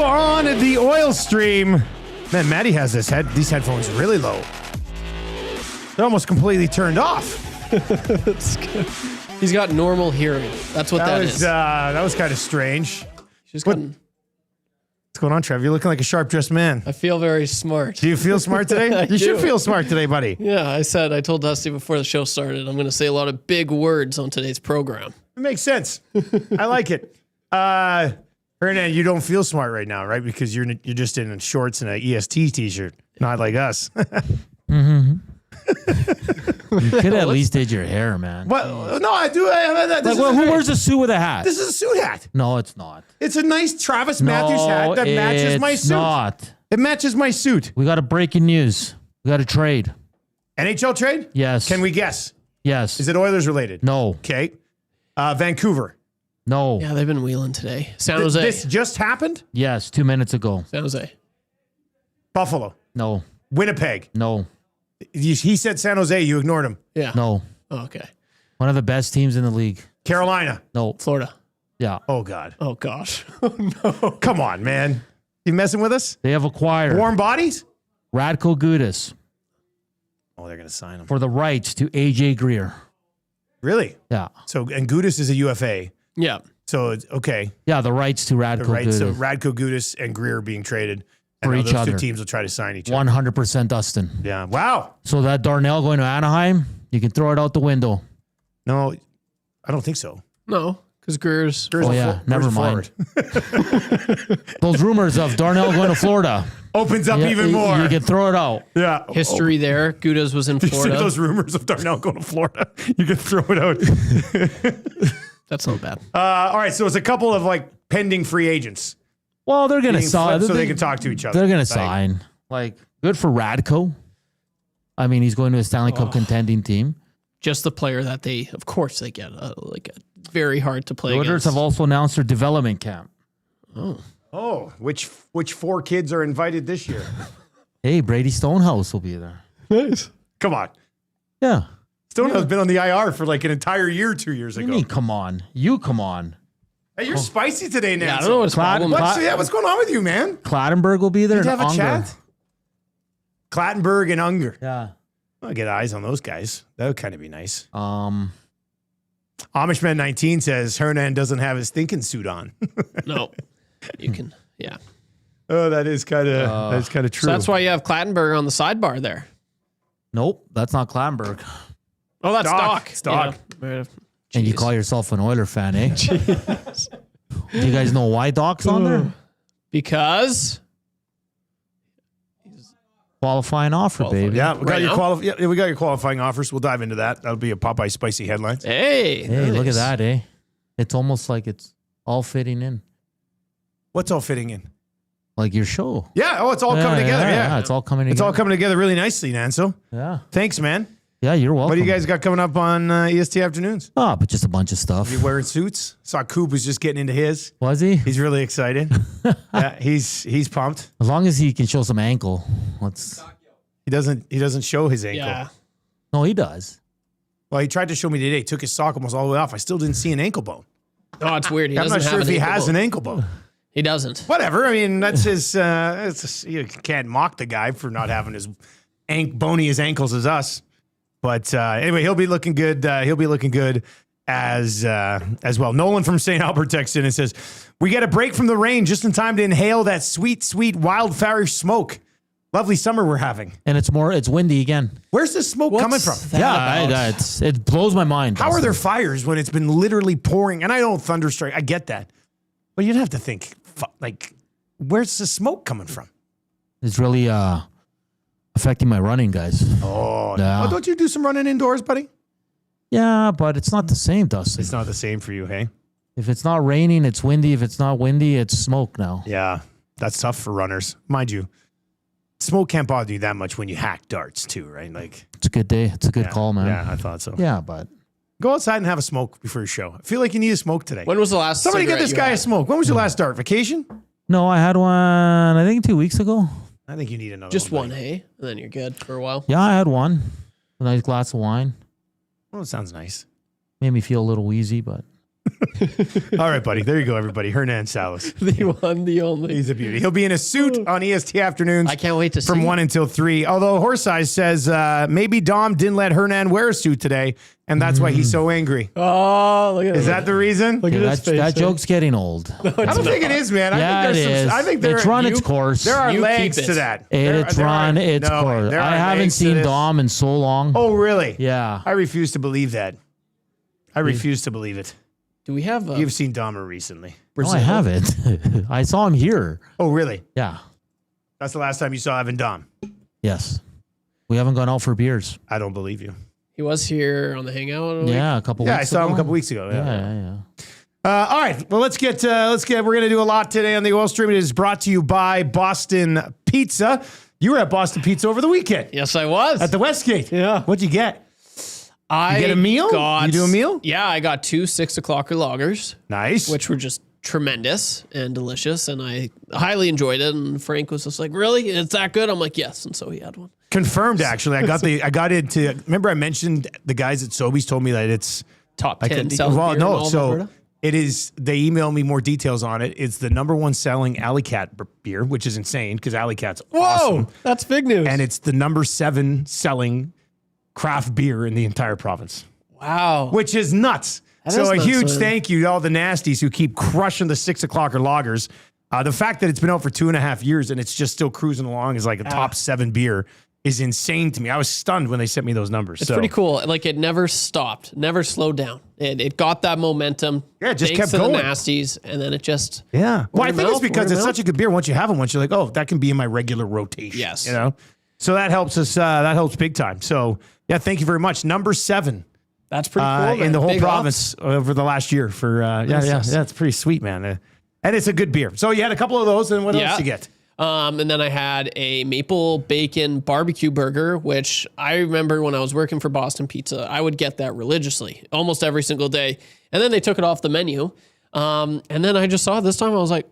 On the oil stream. Man, Maddie has these headphones really low. They're almost completely turned off. He's got normal hearing. That's what that is. That was kind of strange. What's going on, Trev? You're looking like a sharp-dressed man. I feel very smart. Do you feel smart today? You should feel smart today, buddy. Yeah, I told Dusty before the show started, I'm going to say a lot of big words on today's program. It makes sense. I like it. Hernan, you don't feel smart right now, right? Because you're just in shorts and an EST t-shirt, not like us. Mm-hmm. You could at least did your hair, man. What? No, I do. Who wears a suit with a hat? This is a suit hat. No, it's not. It's a nice Travis Matthews hat that matches my suit. Not. It matches my suit. We got a breaking news. We got a trade. NHL trade? Yes. Can we guess? Yes. Is it Oilers related? No. Okay. Vancouver. No. Yeah, they've been wheeling today. San Jose. This just happened? Yes, 2 minutes ago. San Jose. Buffalo. No. Winnipeg. No. He said San Jose. You ignored him. Yeah. No. Oh, okay. One of the best teams in the league. Carolina. No. Florida. Yeah. Oh, God. Oh, gosh. Oh, no. Come on, man. You messing with us? They have acquired Warm bodies? Radko Gudas Oh, they're going to sign him. for the rights to AJ Greer. Really? Yeah. So, and Gudas is a UFA. Yeah. So, it's okay. Yeah, the rights to Radko Gudas. So, Radko Gudas and Greer are being traded. For And each those other. two teams will try to sign each other. 100% Dustin. Yeah. Wow. So that Darnell going to Anaheim, you can throw it out the window. No, I don't think so. No, because Greer's. Oh, yeah. Never mind. Those rumors of Darnell going to Florida. Opens up even more. You can throw it out. Yeah. History there. Gudas was in Did you Florida. see those rumors of Darnell going to Florida? You can throw it out. That's not bad. All right. So it's a couple of pending free agents. Well, they're going to sign. So they can talk to each other. They're going to sign. Good for Radko. I mean, he's going to a Stanley Cup contending team. Just the player that of course, they get very hard to play The Oilers against. have also announced their development camp. Oh, which 4 kids are invited this year? Hey, Brady Stonehouse will be there. Nice. Come on. Yeah. Stonehouse has been on the IR for an entire year 2 years What ago. do you mean, come on? You come on. Hey, you're spicy today, Nancy. Yeah, I don't know what's problem. What's going on with you, man? Clattenburg will be there. Did you have a Unger. chat? Clattenburg and Unger. Yeah. I'll get eyes on those guys. That would kind of be nice. Amishman Amishman 19 says Hernan doesn't have his thinking suit on. No. You can, yeah. Oh, that is kind of true. So that's why you have Clattenburg on the sidebar there. Nope, that's not Clattenburg. Oh, that's Doc. Stock. And you call yourself an Oiler fan, eh? Do you guys know why Doc's on there? Because Qualifying offer, baby. Yeah, we got your qualifying offers. We'll dive into that. That'll be a Popeye spicy headlines. Hey, Hey, look at that, eh? It's almost like it's all fitting in. What's all fitting in? Like your show. Yeah. Oh, it's all coming together. Yeah. It's all coming together. It's all coming together really nicely, Nanso. Yeah. Thanks, man. Yeah, you're welcome. What do you guys got coming up on EST afternoons? Oh, but just a bunch of stuff. You wearing suits? Saw Coop was just getting into his. Was he? He's really excited. Yeah, he's pumped. As long as he can show some ankle. He doesn't show his ankle. Yeah. No, he does. Well, he tried to show me today. Took his sock almost all the way off. I still didn't see an ankle bone. Oh, it's weird. I'm not sure if he has an ankle bone. He doesn't. Whatever. I mean, that's his. You can't mock the guy for not having as bony as ankles as us. But anyway, he'll be looking good. He'll be looking good as well. Nolan from St. Albert texted in and says, "We get a break from the rain just in time to inhale that sweet, sweet wildfire smoke. Lovely summer we're having." And it's windy again. Where's the smoke coming from? It blows my mind. How are there fires when it's been literally pouring? And I know thunderstrike. I get that. But you'd have to think, where's the smoke coming from? It's really affecting my running, guys. Oh, yeah. Don't you do some running indoors, buddy? Yeah, but it's not the same, Dustin. It's not the same for you, hey? If it's not raining, it's windy. If it's not windy, it's smoke now. Yeah, that's tough for runners. Mind you, smoke can't bother you that much when you hack darts too, right? Like It's a good day. It's a good call, man. Yeah, I thought so. Yeah, but Go outside and have a smoke before your show. I feel like you need a smoke today. When was the last Somebody get cigarette this you guy had? a smoke. When was your last dart? Vacation? no, I had one, I think 2 weeks ago. I think you need another Just one. one, hey? And then you're good for a while. Yeah, I had one. A nice glass of wine. Well, it sounds nice. Made me feel a little wheezy, but All right, buddy. There you go, everybody. Hernan Salas. The one, the only. He's a beauty. He'll be in a suit on EST afternoons I can't wait to see. from 1 until 3. Although Horse Eyes says maybe Dom didn't let Hernan wear a suit today, and that's why he's so angry. Oh, look at Is that the reason? Look at yeah, his face. that joke's getting old. I don't think it is, man. Yeah, I think it there's is. some. I think there It's run its course. There are You legs keep it. to that. It's run its course. there I are haven't legs to seen this. Dom in so long. Oh, really? Yeah. I refuse to believe that. I refuse to believe it. Do we have You've seen Dahmer recently. No, I haven't. I saw him here. Oh, really? Yeah. That's the last time you saw Evan Dom. Yes. We haven't gone out for beers. I don't believe you. He was here on the hangout. Yeah, a couple Yeah, weeks I saw ago. him a couple weeks ago. Yeah. All right. Well, let's get. We're going to do a lot today on the Oil Stream. It is brought to you by Boston Pizza. You were at Boston Pizza over the weekend Yes, I was. at the Westgate. Yeah. What'd you get? I get a meal? Got, You do a meal? Yeah, I got 2 6 o'clocker lagers, Nice. which were just tremendous and delicious, and I highly enjoyed it. And Frank was just like, "Really? It's that good?" I'm like, "Yes." And so he had one. Confirmed. Actually, I got into. Remember, I mentioned the guys at Sobeys told me that it's Top 10 selling beer in all of Alberta. it is. They emailed me more details on it. It's the #1 selling Alley Cat beer, which is insane because Alley Cat's awesome, that's big news. and it's the #7 selling craft beer in the entire province, wow. which is nuts. That So is a nuts, huge man. thank you to all the nasties who keep crushing the 6 o'clocker lagers. The fact that it's been out for 2.5 years and it's just still cruising along as like a top 7 beer is insane to me. I was stunned when they sent me those numbers. It's pretty cool. Like it never stopped, never slowed down. It got that momentum. Yeah, it just thanks kept to going. the nasties, and then it just Yeah. Well, I Word of think it's mouth, because word of it's mouth. such a good beer. Once you have them, once you're like, oh, that can be in my regular rotation. Yes. You know? So that helps us. That helps big time. So yeah, thank you very much. #7 that's pretty cool. Man. in the whole Big province over the last year for, yeah, it's pretty sweet, man. And it's a good beer. So you had a couple of those, and what else you get? And then I had a maple bacon barbecue burger, which I remember when I was working for Boston Pizza, I would get that religiously, almost every single day. And then they took it off the menu. And then I just saw it this time. I was like,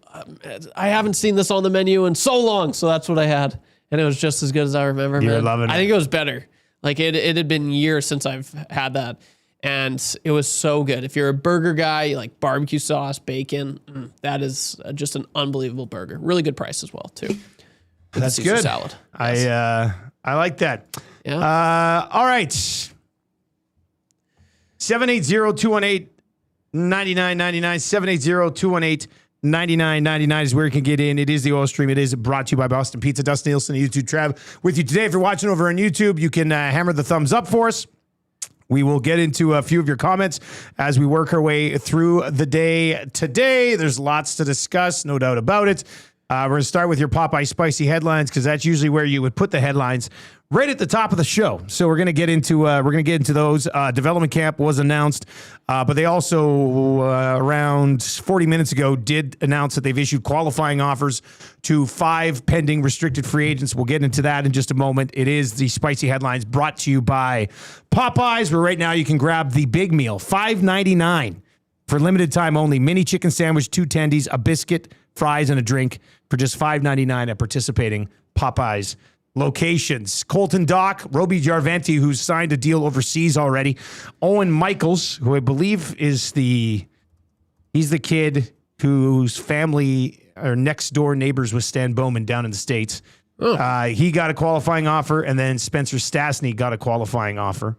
I haven't seen this on the menu in so long. So that's what I had. And it was just as good as I remember. You're man. loving it. I think it was better. Like it had been years since I've had that. And it was so good. If you're a burger guy, you like barbecue sauce, bacon, that is just an unbelievable burger. Really good price as well, too. With That's the Caesar good. salad. I like that. Yeah. All right. 780-218-9999. 780-218-9999 is where you can get in. It is the Oil Stream. It is brought to you by Boston Pizza. Dustin Nielson, YouTube Trev with you today. If you're watching over on YouTube, you can hammer the thumbs up for us. We will get into a few of your comments as we work our way through the day today. There's lots to discuss, no doubt about it. We're going to start with your Popeye Spicy headlines because that's usually where you would put the headlines right at the top of the show. So we're going to get into those. Development camp was announced, but they also around 40 minutes ago did announce that they've issued qualifying offers to 5 pending restricted free agents. We'll get into that in just a moment. It is the Spicy headlines brought to you by Popeyes, where right now you can grab the big meal, $5.99 for limited time only. Mini chicken sandwich, 2 tendies, a biscuit, fries, and a drink for just $5.99 at participating Popeyes locations. Colton Dock, Roby Jarventi, who's signed a deal overseas already. Owen Michaels, who I believe is he's the kid whose family or next door neighbors with Stan Bowman down in the States. He got a qualifying offer, and then Spencer Stastny got a qualifying offer.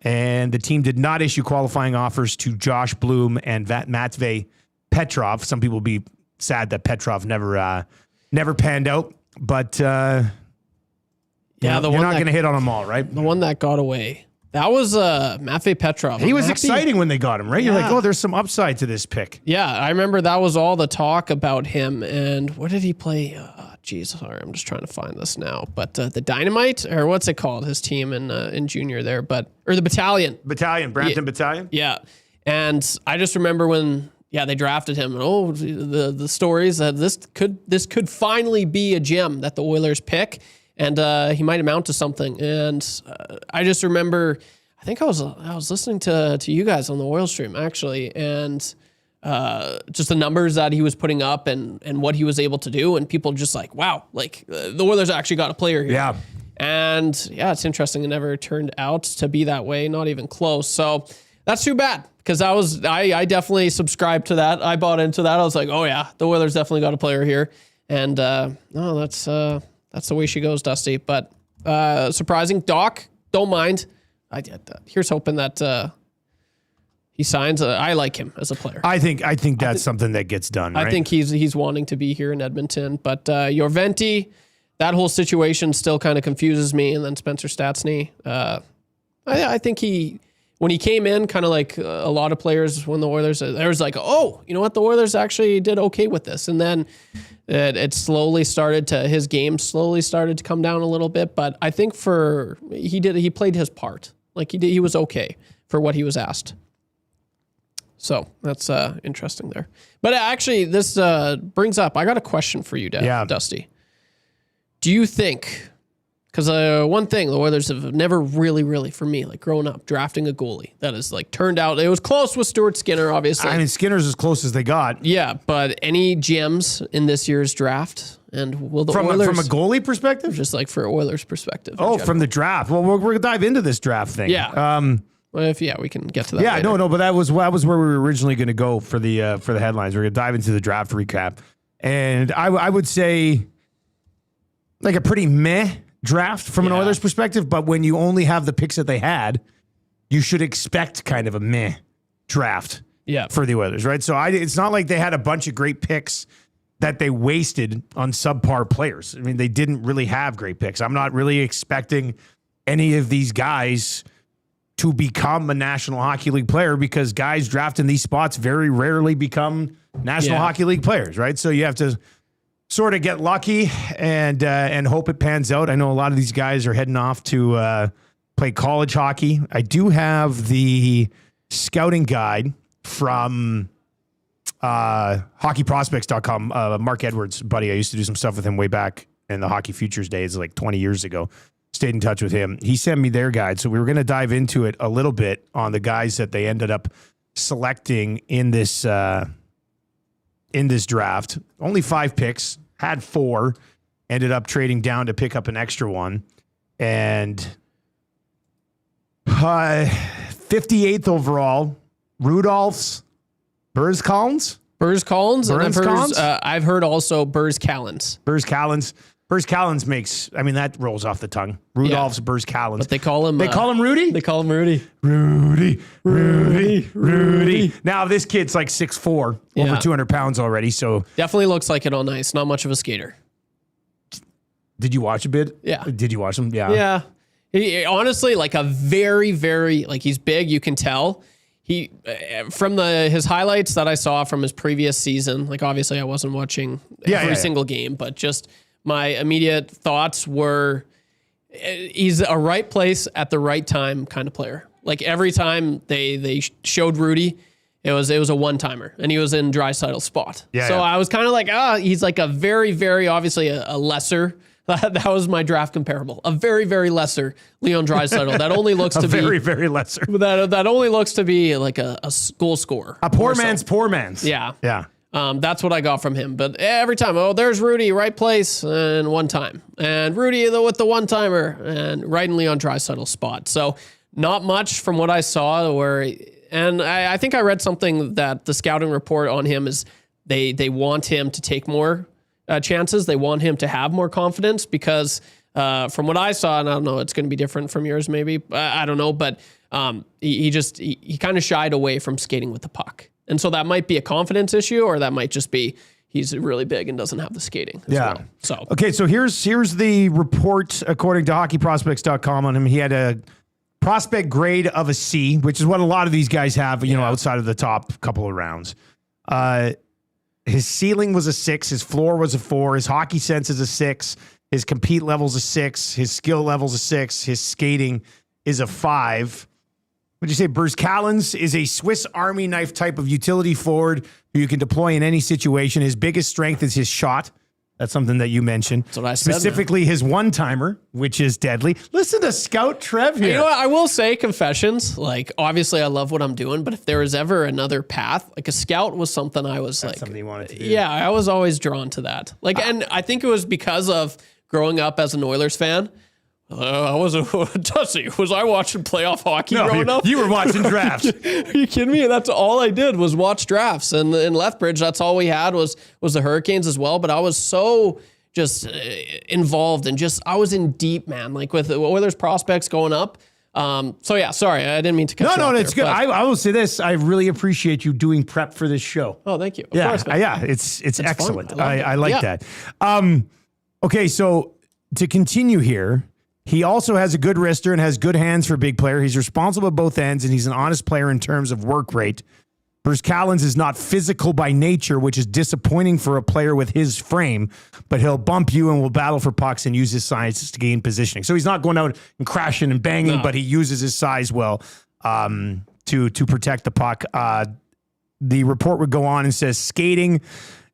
And the team did not issue qualifying offers to Josh Bloom and Matvey Petrov. Some people will be sad that Petrov never panned out, but you're not going to hit on them all, right? The one that got away. That was Matvey Petrov. He was happy. exciting when they got him, right? You're like, oh, there's some upside to this pick. Yeah, I remember that was all the talk about him. And where did he play? Sorry, I'm just trying to find this now. But the Dynamite, or what's it called? His team in junior there, or the Battalion. Brampton Battalion. Yeah. And I just remember when they drafted him. And the stories that this could finally be a gem that the Oilers pick, and he might amount to something. And I just remember, I think I was listening to you guys on the Oil stream actually, and just the numbers that he was putting up and what he was able to do, and people just like, wow, like the Oilers actually got a player here. Yeah. And yeah, it's interesting. It never turned out to be that way, not even close. So that's too bad, because I definitely subscribed to that. I bought into that. I was like, oh yeah, the Oilers definitely got a player here. And no, that's the way she goes, Dusty. But surprising. Doc, don't mind. Here's hoping that he signs. I like him as a player. I think that's something that gets done. Right? I think he's wanting to be here in Edmonton. But Jorventi, that whole situation still kind of confuses me. And then Spencer Stastny, I think when he came in, kind of like a lot of players when the Oilers, there was like, oh, you know what, the Oilers actually did okay with this. And then it slowly his game slowly started to come down a little bit. But I think he played his part. Like he was okay for what he was asked. So that's interesting there. But actually, this brings up, I got a question for you, Dusty. Do you think, because one thing the Oilers have never really, for me, like growing up, drafting a goalie that has like turned out, it was close with Stuart Skinner, obviously. I mean, Skinner's as close as they got. Yeah, but any gems in this year's draft? And will the Oilers... From a goalie perspective? Just like for Oilers perspective. Oh, from the draft. Well, we're going to dive into this draft thing. Yeah. Well, we can get to that. Yeah, later. no, but that was where we were originally going to go for the headlines. We're going to dive into the draft recap. And I would say like a pretty meh draft from an Oilers perspective, but when you only have the picks that they had, you should expect kind of a meh draft for the Oilers, right? So it's not like they had a bunch of great picks that they wasted on subpar players. I mean, they didn't really have great picks. I'm not really expecting any of these guys to become a National Hockey League player, because guys drafted in these spots very rarely become National Hockey League players, right? So you have to sort of get lucky and hope it pans out. I know a lot of these guys are heading off to play college hockey. I do have the scouting guide from hockeyprospects.com. Mark Edwards, buddy, I used to do some stuff with him way back in the Hockey Futures days, like 20 years ago. Stayed in touch with him. He sent me their guide. So we were going to dive into it a little bit on the guys that they ended up selecting in this draft. Only 5 picks, had 4, ended up trading down to pick up an extra one. And 58th overall, Rudolfs Berzkalns. I've heard also Berzkalns. Berzkalns makes, I mean, that rolls off the tongue. Rudolfs Berzkalns. But they call him Rudy? They call him Rudy. Rudy. Now, this kid's like 6'4", over 200 pounds already, so. Definitely looks like it on ice. Not much of a skater. Did you watch a bit? Yeah. Did you watch him? Yeah. Yeah. He, honestly, like a very, very, like he's big, you can tell. He, from his highlights that I saw from his previous season, like obviously I wasn't watching every single game, but just my immediate thoughts were he's a right place at the right time kind of player. Like every time they showed Rudy, it was a one-timer, and he was in Draisaitl's spot. I was kind of like, he's like a very, very obviously a lesser. That was my draft comparable. A very, very lesser Leon Draisaitl. That only looks to be very, very lesser. That only looks to be like a goal scorer. A poor man's. Yeah. Yeah. That's what I got from him. But every time, there's Rudy, right place, and one time. And Rudy with the one-timer, and right in Leon Draisaitl's spot. So not much from what I saw and I think I read something that the scouting report on him is they want him to take more chances. They want him to have more confidence because from what I saw, and I don't know, it's going to be different from yours maybe, I don't know, but he kind of shied away from skating with the puck. And so that might be a confidence issue, or that might just be he's really big and doesn't have the skating as well. So okay, so here's the report according to hockeyprospects.com on him. He had a prospect grade of a C, which is what a lot of these guys have, outside of the top couple of rounds. His ceiling was a 6. His floor was a 4. His hockey sense is a 6. His compete level's a 6. His skill level's a 6. His skating is a 5. Would you say Berzkalns is a Swiss Army knife type of utility forward who you can deploy in any situation. His biggest strength is his shot. That's something that you mentioned. That's what I said. Specifically, his one-timer, which is deadly. Listen to Scout Trev here. You know what? I will say confessions. Like, obviously, I love what I'm doing, but if there was ever another path, like a scout was something I was That's something you wanted to do. Yeah, I was always drawn to that. Like, and I think it was because of growing up as an Oilers fan. I wasn't Dusty. Was I watching playoff hockey growing up? You were watching drafts. Are you kidding me? That's all I did was watch drafts. And in Lethbridge, that's all we had was the Hurricanes as well. But I was so just involved and I was in deep, man, like with the Oilers prospects going up. So yeah, sorry, I didn't mean to cut you off it's there, good. I will say this. I really appreciate you doing prep for this show. Oh, thank you. Of Yeah, course, man. yeah, it's excellent. fun. I like Yeah. that. Okay, so to continue here, he also has a good wrister and has good hands for a big player. He's responsible at both ends, and he's an honest player in terms of work rate. Berzkalns is not physical by nature, which is disappointing for a player with his frame, but he'll bump you and will battle for pucks and use his size to gain positioning. So he's not going out and crashing and banging, but he uses his size well to protect the puck. The report would go on and says skating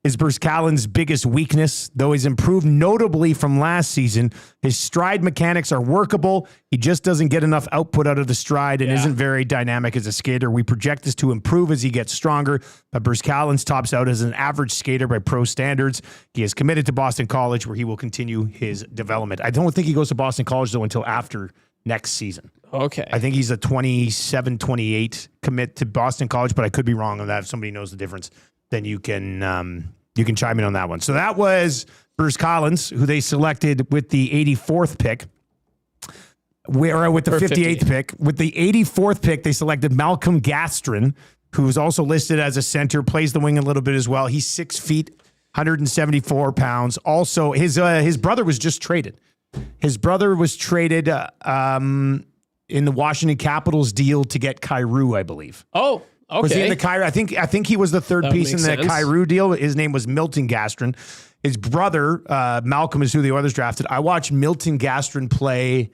is Berzkalns' biggest weakness, though he's improved notably from last season. His stride mechanics are workable. He just doesn't get enough output out of the stride and isn't very dynamic as a skater. We project this to improve as he gets stronger. But Berzkalns tops out as an average skater by pro standards. He is committed to Boston College, where he will continue his development. I don't think he goes to Boston College, though, until after next season. Okay. I think he's a 27, 28 commit to Boston College, but I could be wrong on that. If somebody knows the difference, then you can chime in on that one. So that was Berzkalns, who they selected with the 84th pick. With the 58th pick. With the 84th pick, they selected Malcom Gästrin, who is also listed as a center, plays the wing a little bit as well. He's 6 feet, 174 pounds. Also, his brother was just traded. His brother was traded in the Washington Capitals deal to get Kyrou, I believe. Oh, okay. Was he in the Kyrou? I think he was the third piece in the Kyrou deal. His name was Milton Gästrin. His brother, Malcolm, is who the Oilers drafted. I watched Milton Gästrin play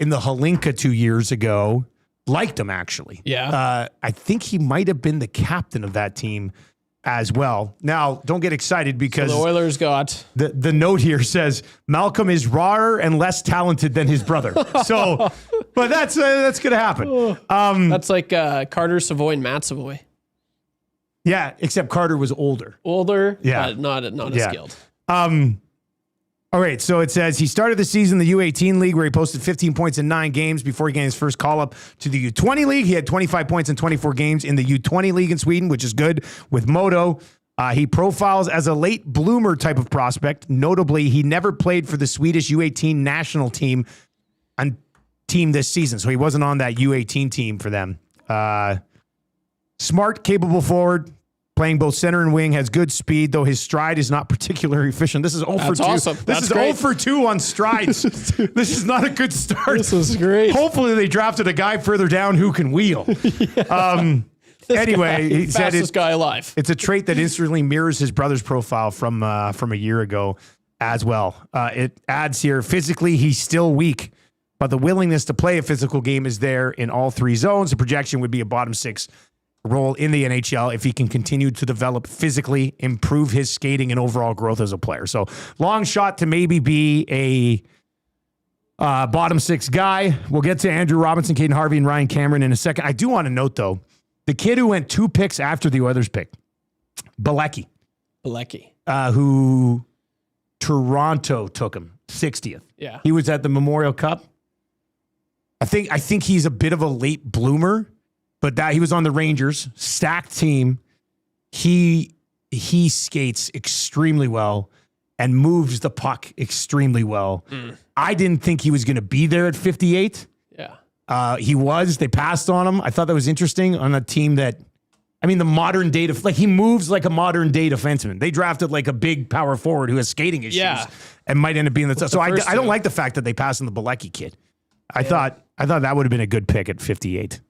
in the Hlinka 2 years ago. Liked him, actually. Yeah. I think he might have been the captain of that team as well. Now, don't get excited because the Oilers got the note here says Malcolm is rawer and less talented than his brother. So, but that's going to happen. that's like Carter Savoy and Matt Savoy. Yeah, except Carter was older. Yeah, but not as skilled. All right, so it says he started the season in the U18 league where he posted 15 points in 9 games before he gained his first call-up to the U20 league. He had 25 points in 24 games in the U20 league in Sweden, which is good with Modo. He profiles as a late bloomer type of prospect. Notably, he never played for the Swedish U18 national team this season, so he wasn't on that U18 team for them. Smart, capable forward, playing both center and wing, has good speed, though his stride is not particularly efficient. This is 0 for 2. Awesome. This is 0 for 2 on strides. This is not a good start. This is great. Hopefully they drafted a guy further down who can wheel. Anyway, he said fastest guy alive. it's a trait that instantly mirrors his brother's profile from a year ago as well. It adds here, physically, he's still weak, but the willingness to play a physical game is there in all 3 zones. The projection would be a bottom 6 role in the NHL if he can continue to develop physically, improve his skating and overall growth as a player. So long shot to maybe be a bottom 6 guy. We'll get to Andrew Robinson, Caden Harvey, and Ryan Cameron in a second. I do want to note, though, the kid who went 2 picks after the Oilers pick, Bilecki, who Toronto took him, 60th. Yeah. He was at the Memorial Cup. I think he's a bit of a late bloomer, but that he was on the Rangers, stacked team. He skates extremely well and moves the puck extremely well. I didn't think he was going to be there at 58. Yeah. He was. They passed on him. I thought that was interesting on a team that, I mean, the modern day, he moves like a modern day defenseman. They drafted like a big power forward who has skating issues and might end up being the. So I don't like the fact that they passed on the Bilecki kid. I thought that would have been a good pick at 58.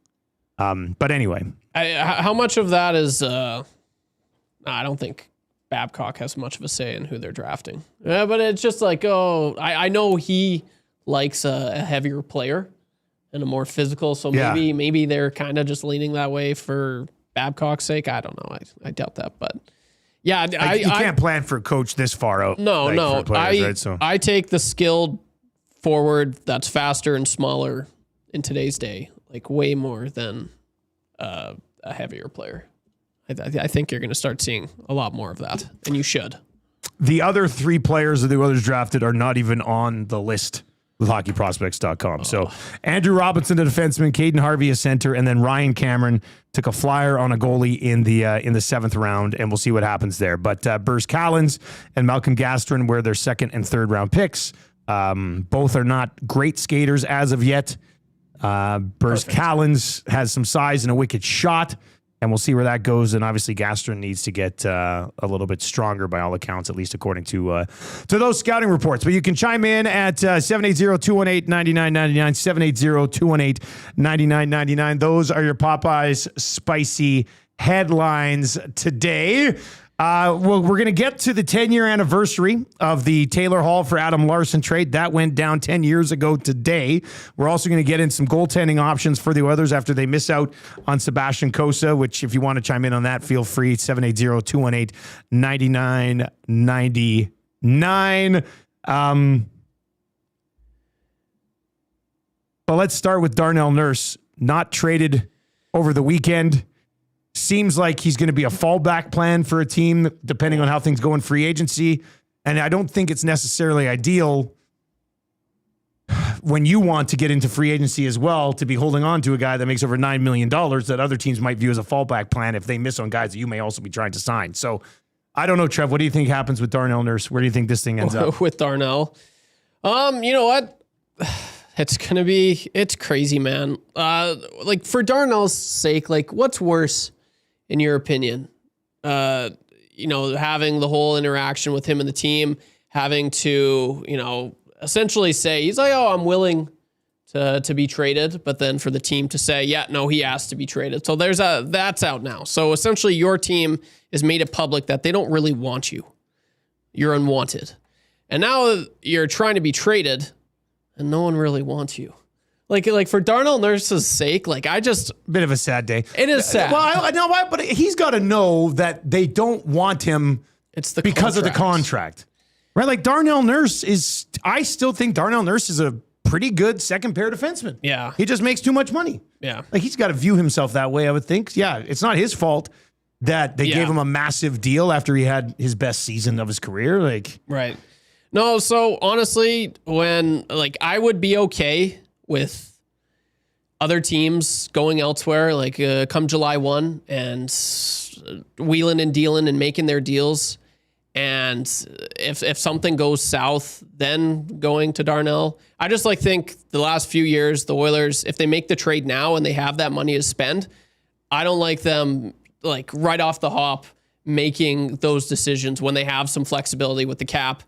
But anyway, how much of that is? I don't think Babcock has much of a say in who they're drafting. But it's just like, I know he likes a heavier player. and a more physical. So maybe they're kind of just leaning that way for Babcock's sake. I don't know. I doubt that, but yeah, you can't plan for a coach this far out. No. For players, right? So I take the skilled forward that's faster and smaller in today's day, like way more than a heavier player. I think you're going to start seeing a lot more of that, and you should. The other 3 players that the Oilers drafted are not even on the list with hockeyprospects.com. So Andrew Robinson, a defenseman, Caden Harvey, a center, and then Ryan Cameron took a flyer on a goalie in the 7th round, and we'll see what happens there. But Berzkalns and Malcom Gästrin were their 2nd and 3rd round picks. Both are not great skaters as of yet. Berzkalns has some size and a wicked shot, and we'll see where that goes. And obviously, Gästrin needs to get a little bit stronger by all accounts, at least according to those scouting reports. But you can chime in at 780-218-9999, 780-218-9999. Those are your Popeyes spicy headlines today. Well, we're going to get to the 10-year anniversary of the Taylor Hall for Adam Larsson trade. That went down 10 years ago today. We're also going to get in some goaltending options for the Oilers after they miss out on Sebastian Cossa, which if you want to chime in on that, feel free. 780-218-9999. But let's start with Darnell Nurse, not traded over the weekend. Seems like he's going to be a fallback plan for a team, depending on how things go in free agency. And I don't think it's necessarily ideal when you want to get into free agency as well to be holding on to a guy that makes over $9 million that other teams might view as a fallback plan if they miss on guys that you may also be trying to sign. So I don't know, Trev. What do you think happens with Darnell Nurse? Where do you think this thing ends up? With Darnell? You know what? It's crazy, man. Like for Darnell's sake, like what's worse in your opinion? Having the whole interaction with him and the team, having to, essentially say, he's like, oh, I'm willing to be traded, but then for the team to say, yeah, no, he has to be traded. So that's out now. So essentially your team has made it public that they don't really want you. You're unwanted. And now you're trying to be traded and no one really wants you. Like for Darnell Nurse's sake, bit of a sad day. It is sad. Well, I know why, but he's got to know that they don't want him. It's the because of the contract, right? Like Darnell Nurse I still think Darnell Nurse is a pretty good second pair defenseman. Yeah, he just makes too much money. Yeah, like he's got to view himself that way. I would think. Yeah, it's not his fault that they gave him a massive deal after he had his best season of his career. Right. No, so honestly, when I would be okay with other teams going elsewhere, come July 1 and wheeling and dealing and making their deals. And if something goes south, then going to Darnell. I just think the last few years, the Oilers, if they make the trade now and they have that money to spend, I don't like them right off the hop making those decisions when they have some flexibility with the cap.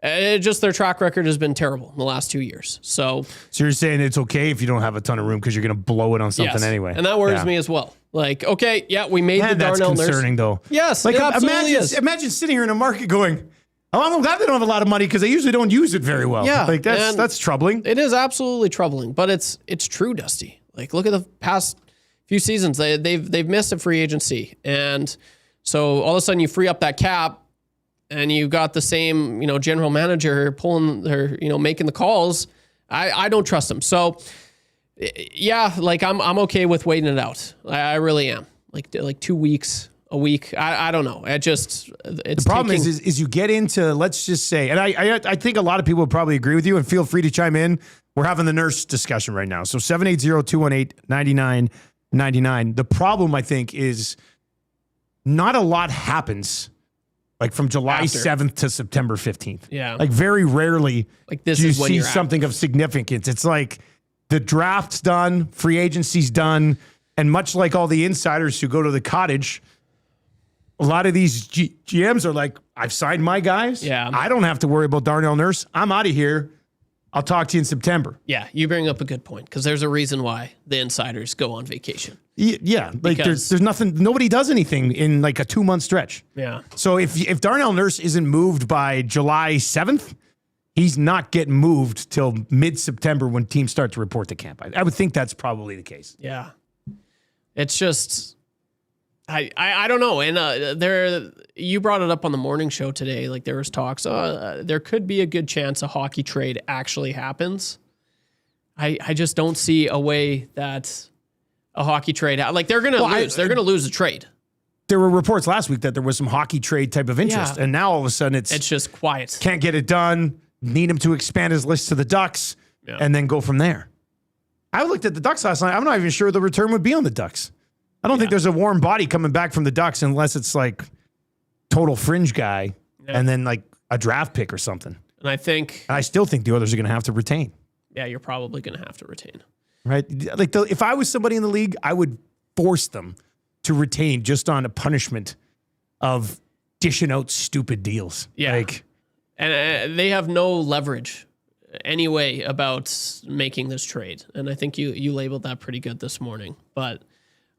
Their track record has been terrible in the last 2 years. So you're saying it's okay if you don't have a ton of room because you're going to blow it on something anyway. And that worries me as well. Okay, yeah, we made the Darnell Nurse. That's concerning though. Yes, it absolutely is. Imagine sitting here in a market going, oh, I'm glad they don't have a lot of money because they usually don't use it very well. Yeah, that's troubling. It is absolutely troubling, but it's true, Dusty. Look at the past few seasons. They've missed a free agency. And so all of a sudden you free up that cap, and you've got the same, general manager pulling or, making the calls. I don't trust him. So yeah, I'm okay with waiting it out. I really am. 2 weeks, a week. I don't know. It's the problem is you get into, let's just say, and I think a lot of people would probably agree with you, and feel free to chime in. We're having the Nurse discussion right now. So 780-218-9999. The problem, I think, is not a lot happens from July 7th to September 15th. Yeah. Very rarely this do you is when see you're something of significance. It's the draft's done, free agency's done, and much like all the insiders who go to the cottage, a lot of these GMs are I've signed my guys. Yeah. I don't have to worry about Darnell Nurse. I'm out of here. I'll talk to you in September. Yeah, you bring up a good point because there's a reason why the insiders go on vacation. Yeah, there's nothing. Nobody does anything in a 2-month stretch. Yeah. So if Darnell Nurse isn't moved by July 7th, he's not getting moved till mid-September when teams start to report to camp. I would think that's probably the case. Yeah. It's just, I don't know. And you brought it up on the morning show today. Like there was talks, there could be a good chance a hockey trade actually happens. I just don't see a way that a hockey trade, like they're going to lose. They're going to lose the trade. There were reports last week that there was some hockey trade type of interest, and now all of a sudden it's just quiet. Can't get it done. Need him to expand his list to the Ducks, and then go from there. I looked at the Ducks last night. I'm not even sure the return would be on the Ducks. I don't think there's a warm body coming back from the Ducks unless it's like total fringe guy and then like a draft pick or something. And I still think the others are going to have to retain. Yeah, you're probably going to have to retain. Right? Like if I was somebody in the league, I would force them to retain just on a punishment of dishing out stupid deals. Yeah. And they have no leverage anyway about making this trade. And I think you labeled that pretty good this morning. But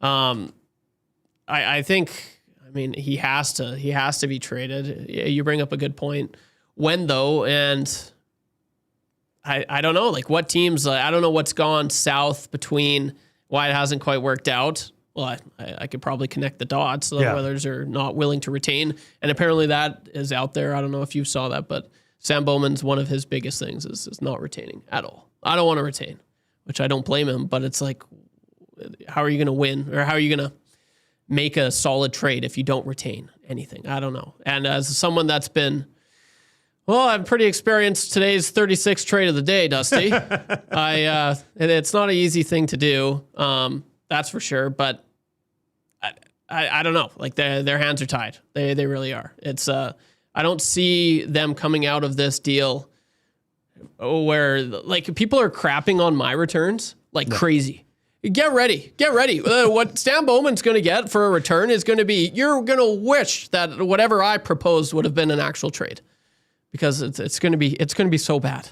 I think, I mean, he has to be traded. You bring up a good point. When though? And I don't know, like what teams, I don't know what's gone south between why it hasn't quite worked out. Well, I could probably connect the dots. The Oilers are not willing to retain. And apparently that is out there. I don't know if you saw that, but Sam Bowman's one of his biggest things is not retaining at all. I don't want to retain, which I don't blame him, but it's like, how are you going to win? Or how are you going to make a solid trade if you don't retain anything? I don't know. And as someone that's been, well, I'm pretty experienced today's 36 trade of the day, Dusty. It's not an easy thing to do. That's for sure. But I don't know. Like their hands are tied. They really are. It's I don't see them coming out of this deal where like people are crapping on my returns like crazy. Get ready. What Stan Bowman's going to get for a return is going to be, you're going to wish that whatever I proposed would have been an actual trade, because it's going to be so bad.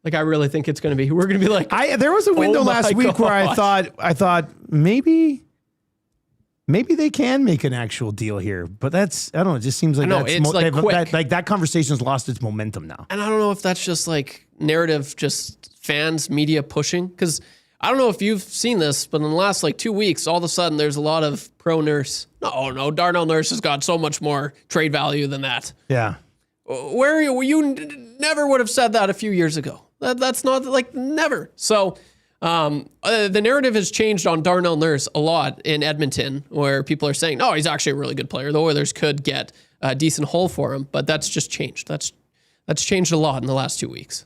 Like I really think it's going to be. We're going to be like, there was a window last week where I thought maybe they can make an actual deal here, but that's, I don't know. It just seems like that conversation's lost its momentum now. And I don't know if that's just like narrative, just fans, media pushing. Because I don't know if you've seen this, but in the last like 2 weeks, all of a sudden there's a lot of pro Nurse. No, Darnell Nurse has got so much more trade value than that. Yeah. Where you never would have said that a few years ago. That's not like never. So the narrative has changed on Darnell Nurse a lot in Edmonton, where people are saying, "Oh, he's actually a really good player. The Oilers could get a decent haul for him," but that's just changed. That's changed a lot in the last 2 weeks.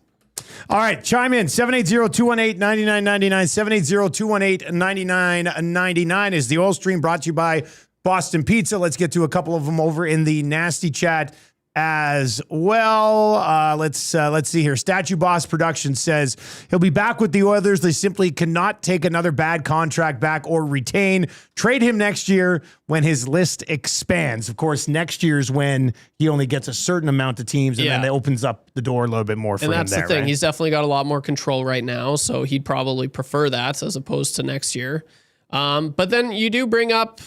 All right, chime in. 780-218-9999. 780-218-9999 is the Oil Stream, brought to you by Boston Pizza. Let's get to a couple of them over in the nasty chat as well. Let's see here. Statue Boss Production says he'll be back with the Oilers. They simply cannot take another bad contract back or retain. Trade him next year when his list expands. Of course, next year's when he only gets a certain amount of teams, and then it opens up the door a little bit more for him. And that's the thing. Right? He's definitely got a lot more control right now, so he'd probably prefer that as opposed to next year. But then you do bring up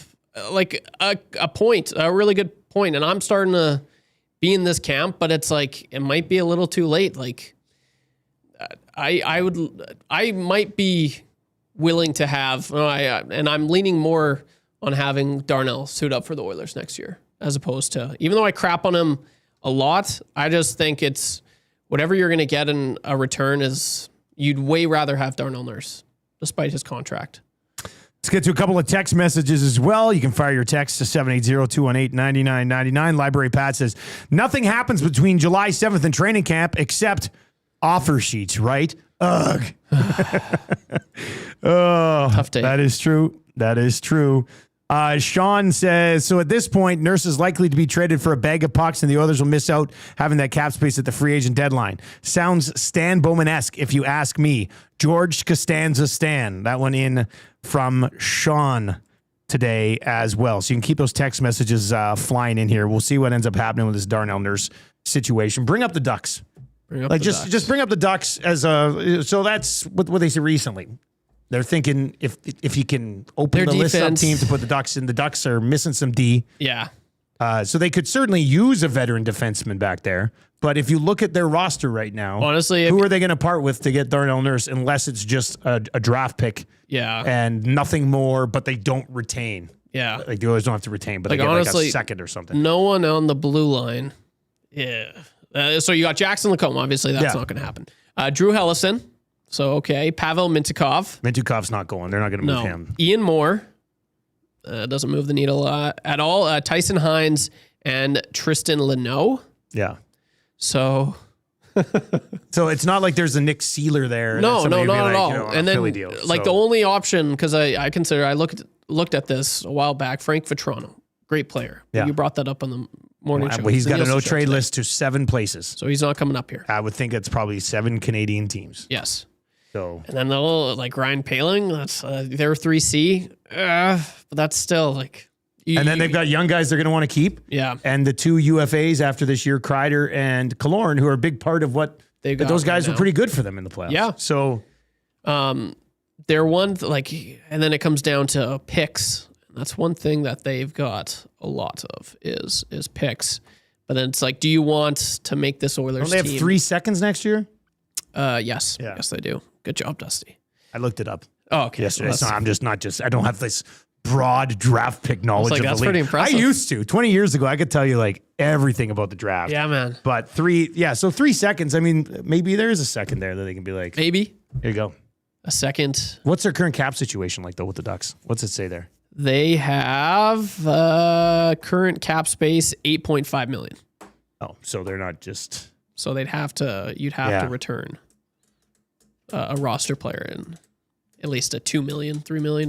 like a point, a really good point, and I'm starting to be in this camp, but it's like it might be a little too late. Like I might be willing to have, and I'm leaning more on having Darnell suit up for the Oilers next year, as opposed to, even though I crap on him a lot, I just think it's whatever you're going to get in a return is, you'd way rather have Darnell Nurse despite his contract. Let's get to a couple of text messages as well. You can fire your text to 780-218-9999. Library Pat says, nothing happens between July 7th and training camp except offer sheets, right? Ugh. Oh, tough day. That is true. Sean says, so at this point, Nurse is likely to be traded for a bag of pucks, and the Oilers will miss out having that cap space at the free agent deadline. Sounds Stan Bowman-esque, if you ask me. George Costanza Stan. That one in from Sean today as well. So you can keep those text messages flying in here. We'll see what ends up happening with this Darnell Nurse situation. Bring up the Ducks. Just bring up the Ducks as a. So that's what they said recently. They're thinking if he can open the list up team to put the Ducks in. The Ducks are missing some D. Yeah. So they could certainly use a veteran defenseman back there. But if you look at their roster right now, Honestly, who are they going to part with to get Darnell Nurse unless it's just a draft pick Yeah. and nothing more, but they don't retain? Yeah. Like they always don't have to retain, but Like, they get honestly, like a second or something. No one on the blue line. Yeah. So you got Jackson Lacombe. Obviously, that's Yeah. not going to happen. Drew Hellison. So, okay. Pavel Mintyukov. Mintyukov's not going. They're not going to move No. him. Ian Moore. Doesn't move the needle at all. Tyson Hines and Tristan Leno. Yeah. So... So it's not like there's a Nick Seeler there. No, and not somebody would be at like, all. you know, on a And then, Philly deal. like, So- the only option, because I consider, I looked at this a while back, Frank Vetrano, great player. Yeah. You brought that up on the morning show. Well, he's got a Nielson no show trade today. list to 7 places. So he's not coming up here. I would think it's probably 7 Canadian teams. Yes. So And then the little, like, Ryan Paling, that's they're 3C. But that's still, like... and then they've got young guys they're going to want to keep. Yeah. And the 2 UFAs after this year, Kreider and Killorn, who are a big part of what They've got those guys right were now. pretty good for them in the playoffs. Yeah. So They're one, like, and then it comes down to picks. That's one thing that they've got a lot of is picks. But then it's like, do you want to make this Oilers don't they have team? 3 seconds next year? Yes. Yeah. Yes, they do. Good job, Dusty. I looked it up Oh, okay. yesterday. Well, So I'm just not just, I don't have this broad draft pick knowledge like, of that's the league. pretty impressive. I used to. 20 years ago, I could tell you like everything about the draft. yeah, man. But 3 seconds. I mean, maybe there is a second there that they can be like, Maybe here you go. a second. What's their current cap situation like though with the Ducks? What's it say there? They have current cap space, $8.5 million. Oh, so they're not just. So you'd have to return a roster player in at least a $2 million, $3 million.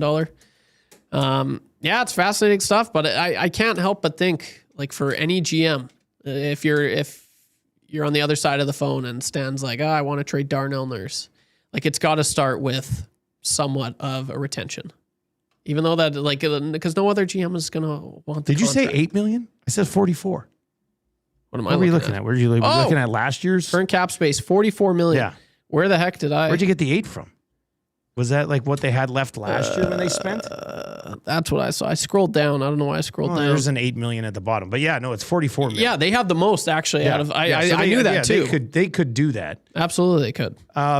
Yeah, it's fascinating stuff, but I can't help but think, like, for any GM, if you're on the other side of the phone and Stan's like, I want to trade Darnell Nurse, like, it's got to start with somewhat of a retention, even though that, like, because no other GM is gonna want. Did you say 8 million? I said 44. What am I What were you looking looking at? Were you Oh! looking at last year's? Current cap space, $44 million. Yeah. Where the heck did I? Where'd you get the 8 from? Was that like what they had left last year when they spent? That's what I saw. I scrolled down. I don't know why I scrolled down. There's an 8 million at the bottom, but yeah, no, it's 44 million. Yeah, they have the most actually out of. So I knew that too. They could do that. Absolutely, they could. I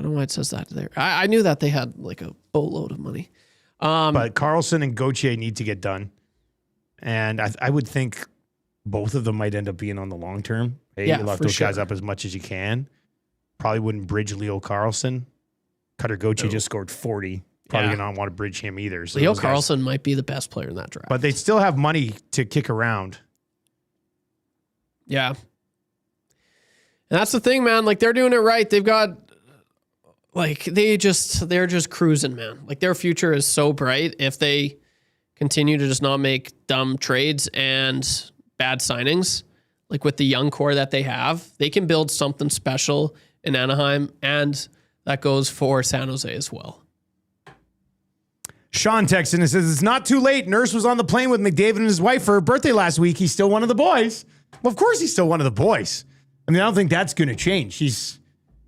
don't know why it says that there. I knew that they had like a boatload of money. But Carlson and Gauthier need to get done, and I would think both of them might end up being on the long term. Hey, Yeah, you lock for those guys sure. up as much as you can. Probably wouldn't bridge Leo Carlson. Cutter Gauthier just scored 40. Probably Yeah. gonna want to bridge him either. So Leo those guys- Carlson might be the best player in that draft. but they still have money to kick around. Yeah. And that's the thing, man. Like, they're doing it right. They've got, like, they're just cruising, man. Like, their future is so bright if they continue to just not make dumb trades and bad signings. Like, with the young core that they have, they can build something special in Anaheim, and that goes for San Jose as well. Sean texts in and says, it's not too late. Nurse was on the plane with McDavid and his wife for her birthday last week. He's still one of the boys. Well, of course he's still one of the boys. I mean, I don't think that's going to change. He's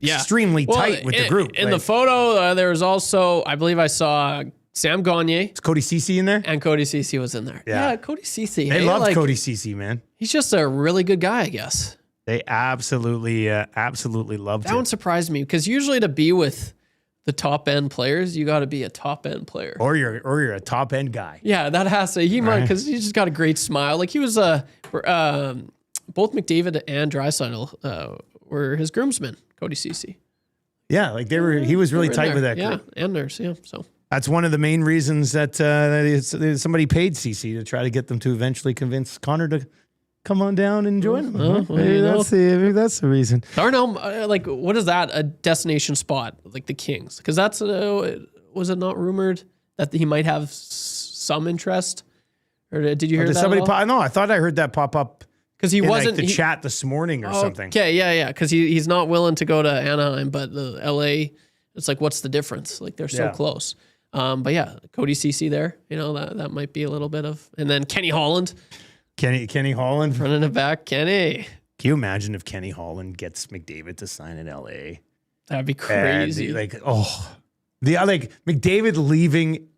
extremely tight with the group. In the photo, there was also, I believe I saw Sam Gagner Is Cody Ceci in there? and Cody Ceci was in there. Yeah. Cody Ceci. They hey, love like, Cody Ceci, man. He's just a really good guy, I guess. They absolutely loved That him. one surprised me because usually to be with the top end players, you got to be a top end player. Or you're a top end guy. Yeah, that has to. He might because he's just got a great smile. Like he was both McDavid and Draisaitl were his groomsmen. Cody Ceci. Yeah, like he was really They were in tight with there. that group. Yeah, and Nurse. Yeah, so That's one of the main reasons that somebody paid Ceci to try to get them to eventually convince Connor to come on down and join them. well, Maybe you know. maybe that's the reason. Darnell, like, what is that? A destination spot like the Kings? Because that's was it not rumored that he might have some interest? Or did you hear Did that? somebody no, I thought I heard that pop up Because he in wasn't like the chat this morning or something. Okay, yeah. Because he's not willing to go to Anaheim, but the LA. It's like, what's the difference? Like they're so Yeah. close. But yeah, Cody Ceci there. You know that might be a little bit of, and then Kenny Holland Kenny Holland. running it back. Kenny, Can you imagine if Kenny Holland gets McDavid to sign in LA? that'd be And crazy. like McDavid leaving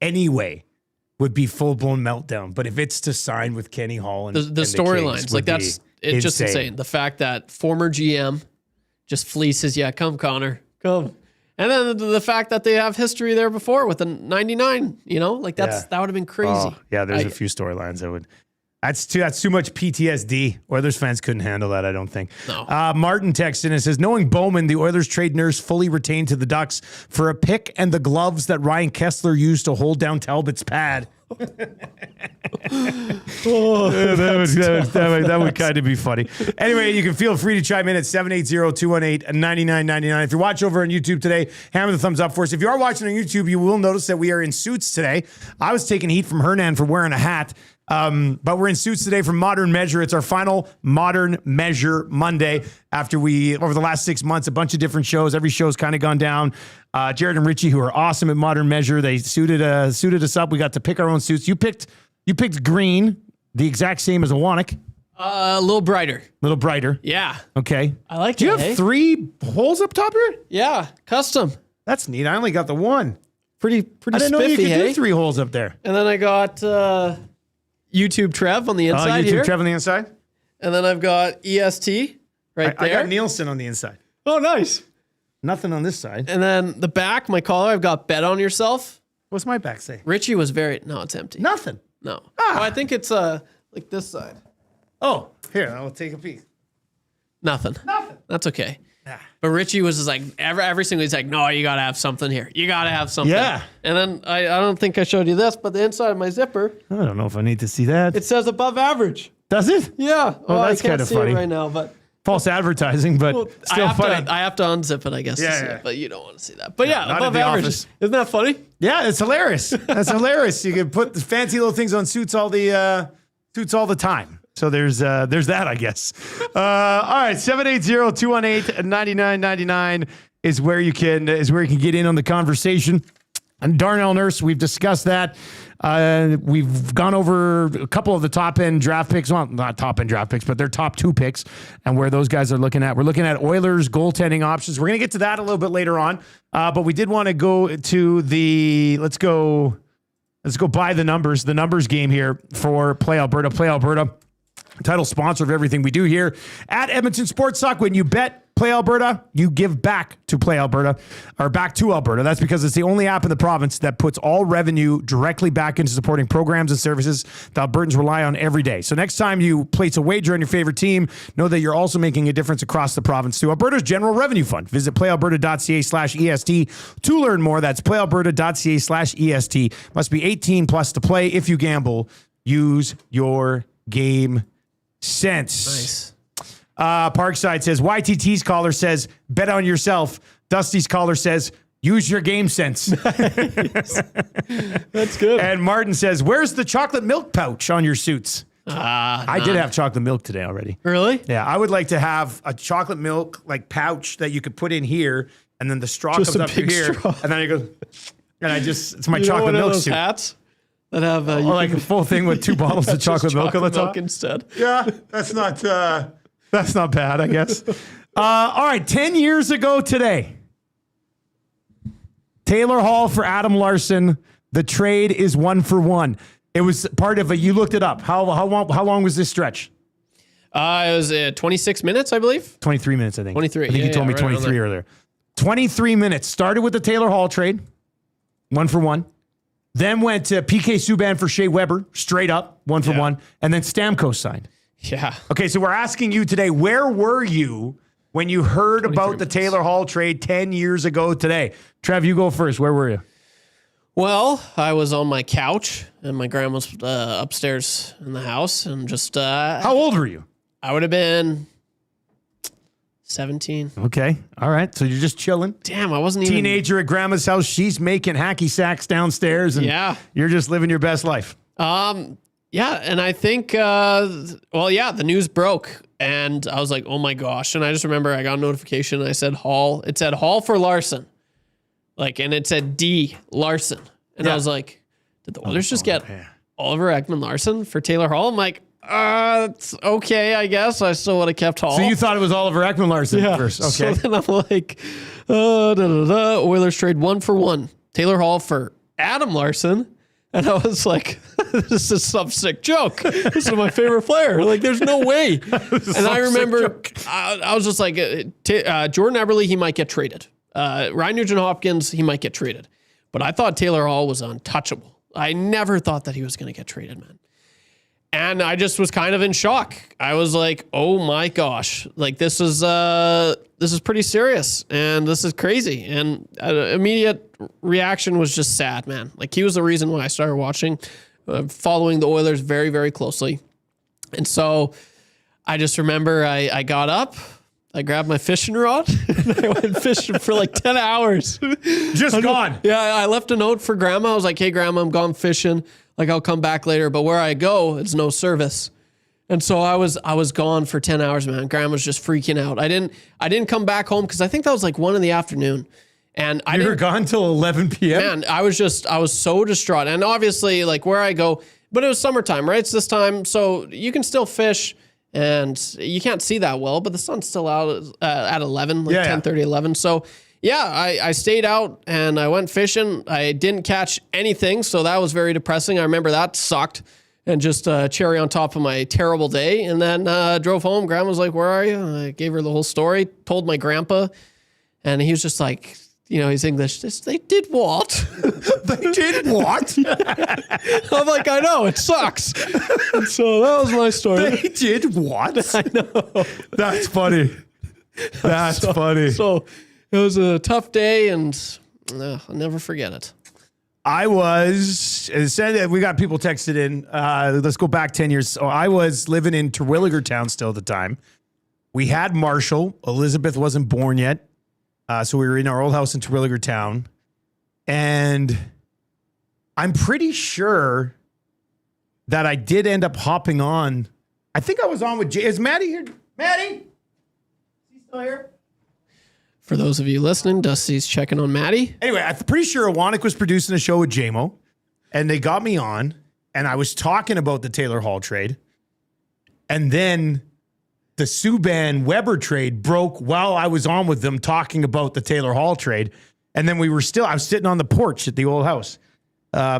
anyway would be full blown meltdown. But if it's to sign with Kenny Hall and the storylines, like it's just insane. The fact that former GM just fleeces, come Connor, come. And then the fact that they have history there before with a 99, that would have been crazy. Oh, yeah, there's a few storylines that would. That's too much PTSD. Oilers fans couldn't handle that, I don't think. No. Martin texts in and says, knowing Bowman, the Oilers trade nurse fully retained to the Ducks for a pick and the gloves that Ryan Kessler used to hold down Talbot's pad. That would kind of be funny. Anyway, you can feel free to chime in at 780-218-9999. If you're watching over on YouTube today, hammer the thumbs up for us. If you are watching on YouTube, you will notice that we are in suits today. I was taking heat from Hernan for wearing a hat. But we're in suits today from Modern Measure. It's our final Modern Measure Monday after over the last 6 months, a bunch of different shows. Every show's kind of gone down. Jared and Richie, who are awesome at Modern Measure, they suited us up. We got to pick our own suits. You picked green, the exact same as a Wannick. A little brighter. Yeah. Okay. I like it. Do you have 3 holes up top here? Yeah. Custom. That's neat. I only got the 1. Pretty I didn't know you spiffy, could do 3 holes up there. And then I got YouTube Trev on the inside here. YouTube Trev on the inside. And then I've got EST right there. I got Nielson on the inside. Oh, nice. Nothing on this side. And then the back, my collar, I've got Bet on Yourself. What's my back say? Richie was no, it's empty. Nothing. No. Oh, I think it's like this side. Oh, here, I'll take a peek. Nothing. That's okay. Yeah. But Richie was just like, every single, he's like, no, you got to have something here. You got to have something. Yeah. And then I don't think I showed you this, but the inside of my zipper. I don't know if I need to see that. It says above average. Does it? Yeah. Oh, that's kind of funny. I can't see it right now, but. False advertising, but still funny. I have to unzip it, I guess, to see it, but you don't want to see that. But not above in the average. office. Isn't that funny? Yeah, it's hilarious. That's hilarious. You can put the fancy little things on suits all the time. So there's that, I guess. All right, 780-218-9999 is where you can get in on the conversation. And Darnell Nurse, we've discussed that. We've gone over a couple of the top-end draft picks. Well, not top-end draft picks, but they're top 2 picks and where those guys are looking at. We're looking at Oilers goaltending options. We're going to get to that a little bit later on. But we did want to go to let's go by the numbers game here for Play Alberta. Play Alberta, title sponsor of everything we do here at Edmonton Sports Talk. When you bet Play Alberta, you give back to Play Alberta, or back to Alberta. That's because it's the only app in the province that puts all revenue directly back into supporting programs and services that Albertans rely on every day. So next time you place a wager on your favorite team, know that you're also making a difference across the province through Alberta's General Revenue Fund. Visit playalberta.ca/EST to learn more. That's playalberta.ca/EST. Must be 18 plus to play. If you gamble, use your game sense. Nice. Parkside says, YTT's caller says, bet on yourself. Dusty's caller says, use your game sense. That's good. And Martin says, where's the chocolate milk pouch on your suits? I did have chocolate milk today already. Really? Yeah, I would like to have a chocolate milk pouch that you could put in here, and then the straw Just comes up to here, straw. and then I go, and it's my you chocolate know milk those suit. Hats that have like a full thing with 2 bottles of chocolate milk on the top instead. Yeah, that's not bad, I guess. All right, 10 years ago today, Taylor Hall for Adam Larsson. The trade is 1-for-1. It was part of you looked it up. How long was this stretch? It was 26 minutes, I believe. 23 minutes, I think. 23. I think you told me 23 earlier. 23 minutes. Started with the Taylor Hall trade, 1-for-1. Then went to PK Subban for Shea Weber, straight up, 1-for-1. And then Stamkos signed. Yeah. Okay, so we're asking you today, where were you when you heard about the Taylor Hall trade 10 years ago today? Trev, you go first. Where were you? Well, I was on my couch, and my grandma's upstairs in the house, and just... How old were you? I would have been 17. Okay, all right. So you're just chilling. Damn, I wasn't even... Teenager at grandma's house. She's making hacky sacks downstairs, and you're just living your best life. Yeah, and I think, the news broke, and I was like, oh my gosh. And I just remember I got a notification, and I said Hall. It said Hall for Larsson. And it said D, Larsson. And I was like, did the Oilers just get Oliver Ekman-Larsson for Taylor Hall? I'm like, it's okay, I guess. I still would have kept Hall. So you thought it was Oliver Ekman-Larsson first. Okay. So then I'm like, Oilers trade 1-for-1. Taylor Hall for Adam Larsson. And I was like, this is some sick joke. This is my favorite player. Like, there's no way. And I remember I was just like, Jordan Eberle, he might get traded. Ryan Nugent-Hopkins, he might get traded. But I thought Taylor Hall was untouchable. I never thought that he was going to get traded, man. And I just was kind of in shock. I was like, oh my gosh, like this is pretty serious and this is crazy. And immediate reaction was just sad, man. Like he was the reason why I started watching, following the Oilers very, very closely. And so I just remember I got up, I grabbed my fishing rod and I went fishing for like 10 hours. Just gone. Yeah, I left a note for Grandma. I was like, hey, Grandma, I'm gone fishing. Like, I'll come back later. But where I go, it's no service. And so I was gone for 10 hours, man. Grandma's just freaking out. I didn't come back home because I think that was like 1 PM. And You were gone till 11 p.m.? Man, I was so distraught. And obviously, like where I go, but it was summertime, right? It's this time. So you can still fish. And you can't see that well, but the sun's still out at 11, like 10:30, 11. So, yeah, I stayed out and I went fishing. I didn't catch anything, so that was very depressing. I remember that sucked and just cherry on top of my terrible day. And then drove home. Grandma was like, where are you? And I gave her the whole story, told my grandpa, and he was just like, you know, he's English. They did what? They did what? I'm like, I know, it sucks. And so that was my story. They did what? I know. That's funny. That's funny. So it was a tough day, and I'll never forget it. I was, we got people texted in. Let's go back 10 years. So I was living in Terwilliger Town still at the time. We had Marshall. Elizabeth wasn't born yet. So we were in our old house in Terwilliger Town. And I'm pretty sure that I did end up hopping on. I think I was on with Jay. Is Maddie here? Maddie? Is he still here? For those of you listening, Dusty's checking on Maddie. Anyway, I'm pretty sure Awanik was producing a show with JMO, and they got me on, and I was talking about the Taylor Hall trade. And then the Subban Weber trade broke while I was on with them talking about the Taylor Hall trade. And then I was sitting on the porch at the old house,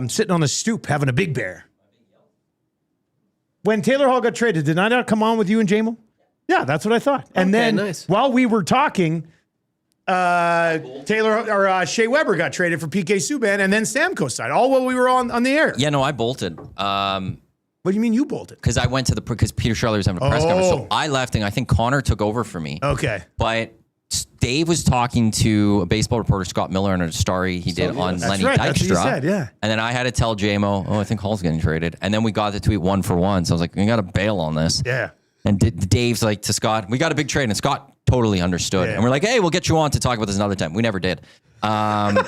sitting on the stoop having a big bear. When Taylor Hall got traded, did I not come on with you and JMO? Yeah, that's what I thought. And then while we were talking, Shea Weber got traded for PK Subban, and then Stamkos signed, all while we were on the air. Yeah, no, I bolted. What do you mean you bolted? Because I went because Peter Charlie was having a press conference. So I left, and I think Connor took over for me. Okay. But Dave was talking to a baseball reporter, Scott Miller, on a story he did on Lenny Dykstra. That's what he said, yeah. And then I had to tell JMO, I think Hall's getting traded. And then we got the tweet 1 for 1. So I was like, we got to bail on this. Yeah. And Dave's like to Scott, we got a big trade. And Scott totally understood. Yeah. And we're like, hey, we'll get you on to talk about this another time. We never did. And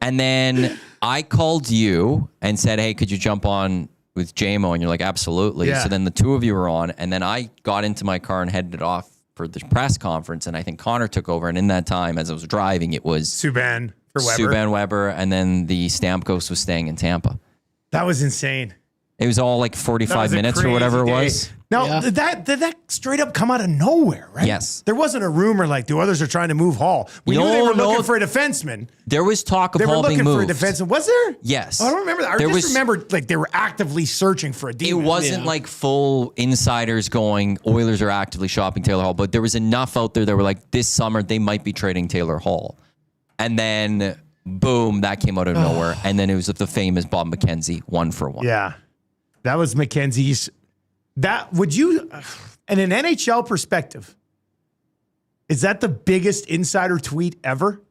then I called you and said, hey, could you jump on with JMO? And you're like, absolutely. Yeah. So then the two of you were on. And then I got into my car and headed off for the press conference. And I think Connor took over. And in that time, as I was driving, it was Subban for Weber. Subban Weber. And then the Stamkos was staying in Tampa. That was insane. It was all like 45 minutes or whatever it was. Now, did that straight up come out of nowhere, right? Yes. There wasn't a rumor like the others are trying to move Hall. We knew they were looking for a defenseman. There was talk of Hall being moved. They were looking for a defenseman. Was there? Yes. I don't remember that. I just remember like they were actively searching for a D-man. It wasn't like full insiders going, Oilers are actively shopping Taylor Hall, but there was enough out there that were like, this summer they might be trading Taylor Hall. And then, boom, that came out of nowhere. And then it was the famous Bob McKenzie 1 for 1. Yeah. That was McKenzie's. That would you, in an NHL perspective, is that the biggest insider tweet ever?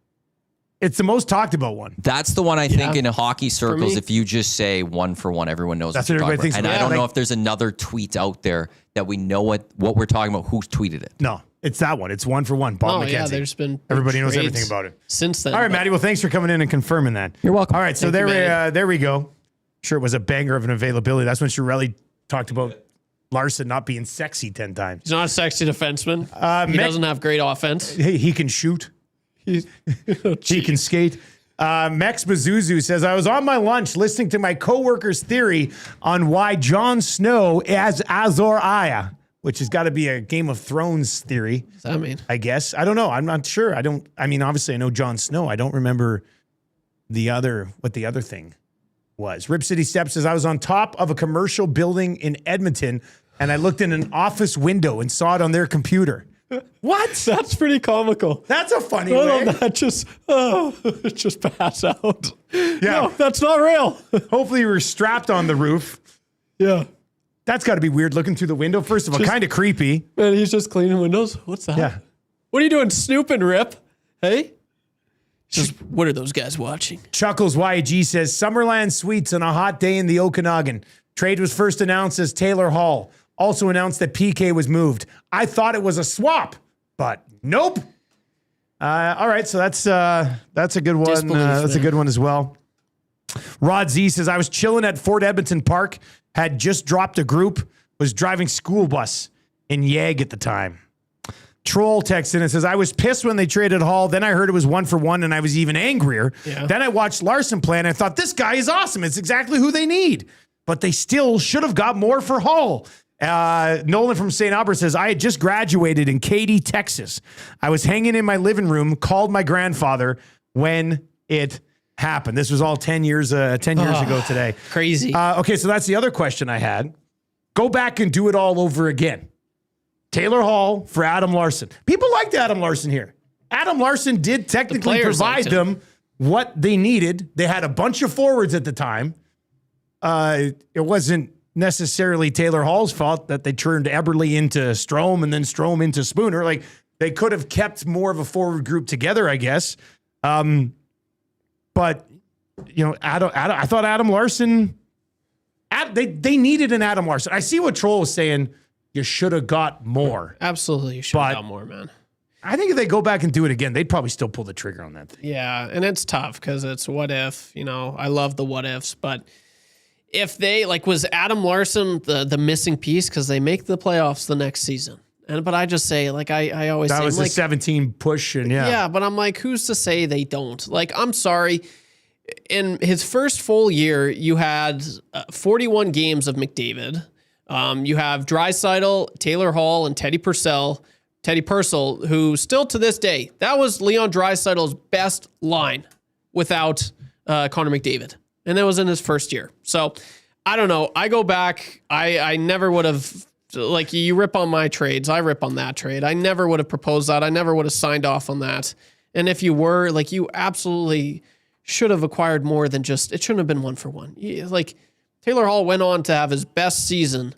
It's the most talked about one. That's the one I think in hockey circles. If you just say 1 for 1, everyone knows that's what everybody thinks. And I don't know if there's another tweet out there that we know what we're talking about. Who's tweeted it? No, it's that one. It's 1 for 1. Bob McKenzie. Yeah, there's been everybody knows everything about it since then. All right, Maddie. Well, thanks for coming in and confirming that. You're welcome. All right, so there we go. Sure, it was a banger of an availability. That's when Chiarelli talked about Larsson not being sexy 10 times. He's not a sexy defenseman. He doesn't have great offense. He can shoot. He can skate. Mex Bazuzu says, I was on my lunch listening to my coworker's theory on why Jon Snow is Azor Ahai, which has got to be a Game of Thrones theory. What does that mean? I guess. I don't know. I'm not sure. Obviously I know Jon Snow. I don't remember what the other thing was. Rip City Step says, I was on top of a commercial building in Edmonton and I looked in an office window and saw it on their computer. What? That's pretty comical. That's a funny way. That just pass out. Yeah. No, that's not real. Hopefully you were strapped on the roof. Yeah. That's got to be weird looking through the window. First of all, kind of creepy. Man, he's just cleaning windows. What's that? Yeah. What are you doing snooping, Rip? Hey? Just, what are those guys watching? Chuckles YG says, Summerland Suites on a hot day in the Okanagan. Trade was first announced as Taylor Hall. Also announced that PK was moved. I thought it was a swap, but nope. All right, so that's a good one. That's a good one as well. Rod Z says, I was chilling at Fort Edmonton Park, had just dropped a group, was driving school bus in Yag at the time. Troll texts in and says, I was pissed when they traded Hall. Then I heard it was 1-for-1 and I was even angrier. Yeah. Then I watched Larsson play and I thought, this guy is awesome. It's exactly who they need. But they still should have got more for Hall. Nolan from St. Albert says, I had just graduated in Katy, Texas. I was hanging in my living room, called my grandfather when it happened. This was all 10 years ago today. Crazy. Okay, so that's the other question I had. Go back and do it all over again. Taylor Hall for Adam Larsson. People liked Adam Larsson here. Adam Larsson did technically provide them what they needed. They had a bunch of forwards at the time. It wasn't necessarily Taylor Hall's fault that they turned Eberle into Strome and then Strome into Spooner. Like, they could have kept more of a forward group together, I guess. But, you know, I thought Adam Larsson, they needed an Adam Larsson. I see what Troll was saying. You should have got more. Absolutely, you should have got more, man. I think if they go back and do it again, they'd probably still pull the trigger on that thing. Yeah, and it's tough because it's what if, you know, I love the what ifs, but if they, like, was Adam Larsson the missing piece because they make the playoffs the next season? But I just say, like, I always say. That was like, a 17 push, and yeah. Yeah, but I'm like, who's to say they don't? Like, I'm sorry. In his first full year, you had 41 games of McDavid. You have Draisaitl, Taylor Hall, and Teddy Purcell, who still to this day, that was Leon Draisaitl's best line without Connor McDavid. And that was in his first year. So I don't know. I go back. I never would have, like, you rip on my trades. I rip on that trade. I never would have proposed that. I never would have signed off on that. And if you were, like, you absolutely should have acquired more than just, it shouldn't have been 1-for-1. Like, Taylor Hall went on to have his best season.